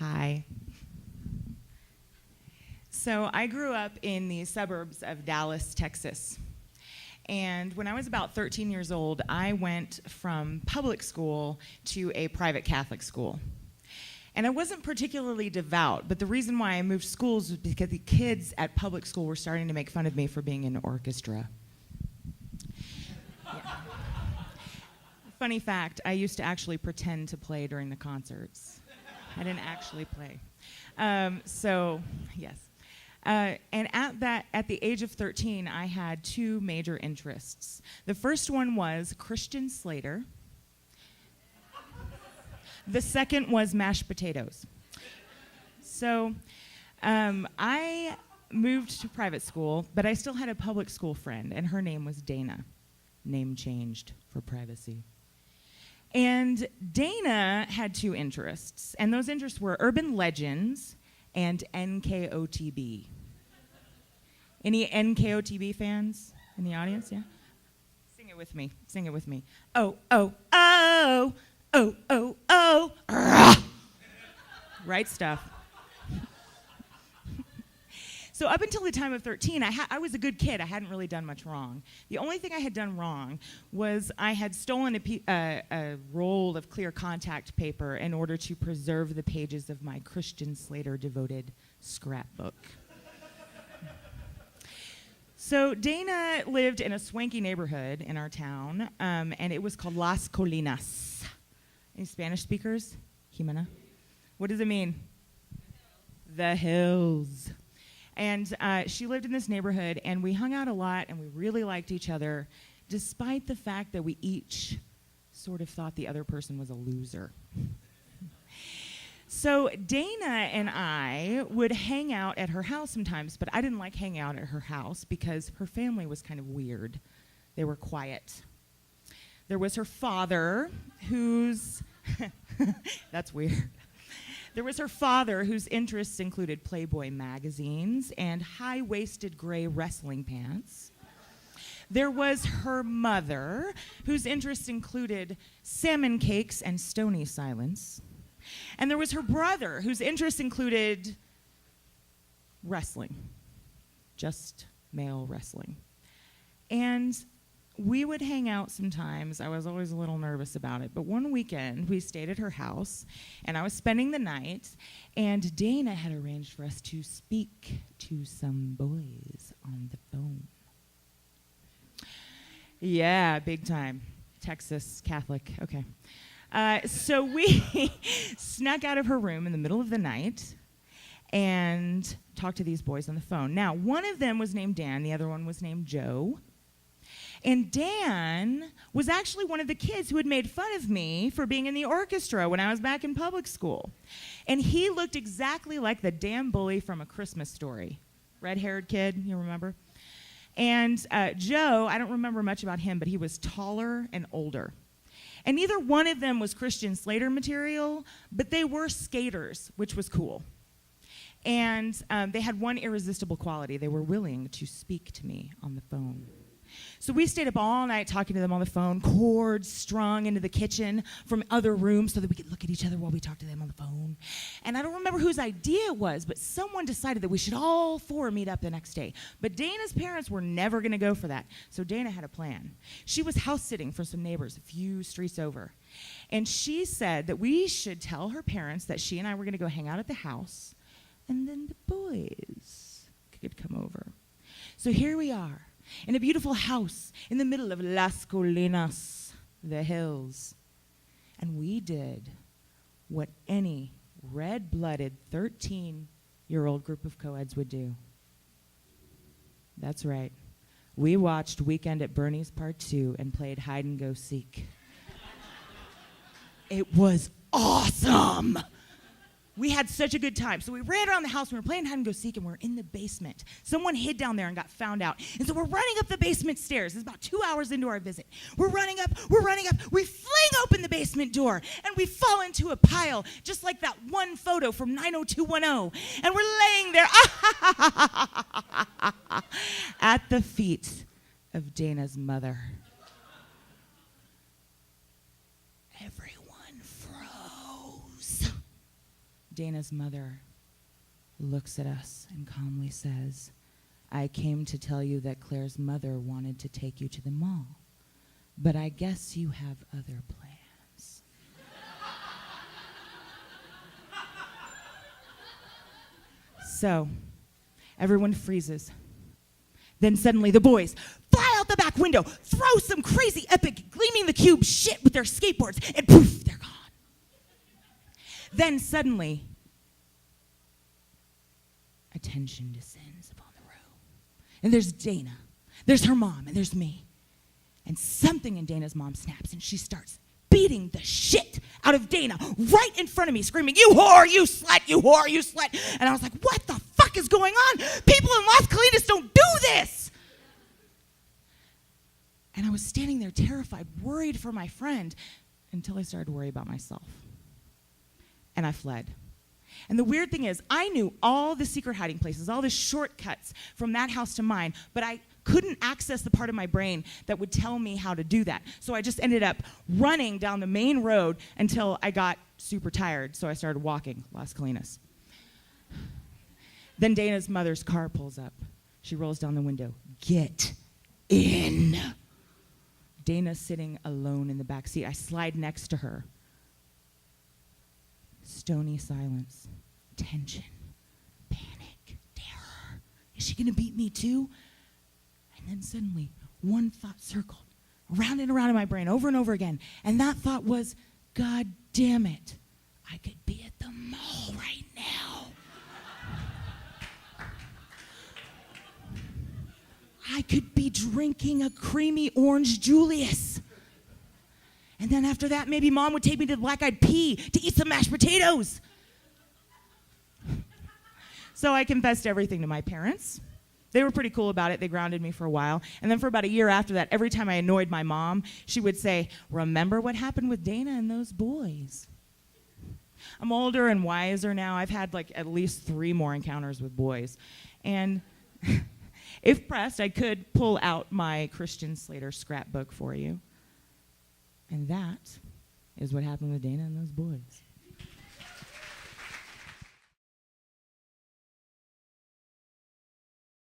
Hi. So I grew up in the suburbs of Dallas, Texas. And when I was about 13 years old, I went from public school to a private Catholic school. And I wasn't particularly devout, but the reason why I moved schools was because the kids at public school were starting to make fun of me for being in orchestra. Yeah. Funny fact, I used to actually pretend to play during the concerts. I didn't actually play. Yes. And at the age of 13, I had two major interests. The first one was Christian Slater. The second was mashed potatoes. So I moved to private school, but I still had a public school friend, and her name was Dana. Name changed for privacy. And Dana had two interests, and those interests were urban legends and NKOTB. Any NKOTB fans in the audience? Yeah? Sing it with me. Sing it with me. Oh, oh, oh. Oh, oh, oh, rah. Right stuff. So up until the time of 13, I was a good kid. I hadn't really done much wrong. The only thing I had done wrong was I had stolen a roll of clear contact paper in order to preserve the pages of my Christian Slater devoted scrapbook. So Dana lived in a swanky neighborhood in our town, and it was called Las Colinas. Any Spanish speakers? Jimena? What does it mean? The hills. And she lived in this neighborhood, and we hung out a lot, and we really liked each other, despite the fact that we each sort of thought the other person was a loser. So Dana and I would hang out at her house sometimes, but I didn't like hanging out at her house because her family was kind of weird. They were quiet. There was her father, that's weird. There was her father, whose interests included Playboy magazines and high-waisted gray wrestling pants. There was her mother, whose interests included salmon cakes and stony silence. And there was her brother, whose interests included wrestling, just male wrestling. And we would hang out sometimes. I was always a little nervous about it. But one weekend, we stayed at her house, and I was spending the night, and Dana had arranged for us to speak to some boys on the phone. Yeah, big time. Texas Catholic. Okay. So we snuck out of her room in the middle of the night and talked to these boys on the phone. Now, one of them was named Dan. The other one was named Joe. And Dan was actually one of the kids who had made fun of me for being in the orchestra when I was back in public school. And he looked exactly like the damn bully from A Christmas Story. Red-haired kid, you remember? And Joe, I don't remember much about him, but he was taller and older. And neither one of them was Christian Slater material, but they were skaters, which was cool. And they had one irresistible quality. They were willing to speak to me on the phone. So we stayed up all night talking to them on the phone, cords strung into the kitchen from other rooms so that we could look at each other while we talked to them on the phone. And I don't remember whose idea it was, but someone decided that we should all four meet up the next day. But Dana's parents were never going to go for that, so Dana had a plan. She was house-sitting for some neighbors a few streets over. And she said that we should tell her parents that she and I were going to go hang out at the house, and then the boys could come over. So here we are, in a beautiful house in the middle of Las Colinas, the hills. And we did what any red-blooded 13-year-old group of co-eds would do. That's right. We watched Weekend at Bernie's Part 2 and played hide-and-go-seek. It was awesome! We had such a good time. So we ran around the house, we were playing hide and go seek, and we were in the basement. Someone hid down there and got found out. And so we're running up the basement stairs. It's about 2 hours into our visit. We're running up. We fling open the basement door, and we fall into a pile, just like that one photo from 90210. And we're laying there at the feet of Dana's mother. Everyone froze. Dana's mother looks at us and calmly says, I came to tell you that Claire's mother wanted to take you to the mall, but I guess you have other plans. So, everyone freezes. Then suddenly the boys fly out the back window, throw some crazy epic gleaming the cube shit with their skateboards, and poof, they're gone. Then suddenly, attention descends upon the room. And there's Dana, there's her mom, and there's me. And something in Dana's mom snaps, and she starts beating the shit out of Dana right in front of me, screaming, you whore, you slut, you whore, you slut. And I was like, what the fuck is going on? People in Las Colinas don't do this. And I was standing there terrified, worried for my friend, until I started to worry about myself. And I fled. And the weird thing is, I knew all the secret hiding places, all the shortcuts from that house to mine, but I couldn't access the part of my brain that would tell me how to do that. So I just ended up running down the main road until I got super tired, so I started walking Las Colinas. Then Dana's mother's car pulls up. She rolls down the window. Get in. Dana's sitting alone in the back seat. I slide next to her. Stony silence, tension, panic, terror. Is she going to beat me too? And then suddenly, one thought circled around and around in my brain over and over again. And that thought was, God damn it, I could be at the mall right now. I could be drinking a creamy orange Julius. And then after that, maybe Mom would take me to the Black Eyed Pea to eat some mashed potatoes. So I confessed everything to my parents. They were pretty cool about it. They grounded me for a while. And then for about a year after that, every time I annoyed my mom, she would say, remember what happened with Dana and those boys? I'm older and wiser now. I've had like at least 3 more encounters with boys. And if pressed, I could pull out my Christian Slater scrapbook for you. And that is what happened with Dana and those boys.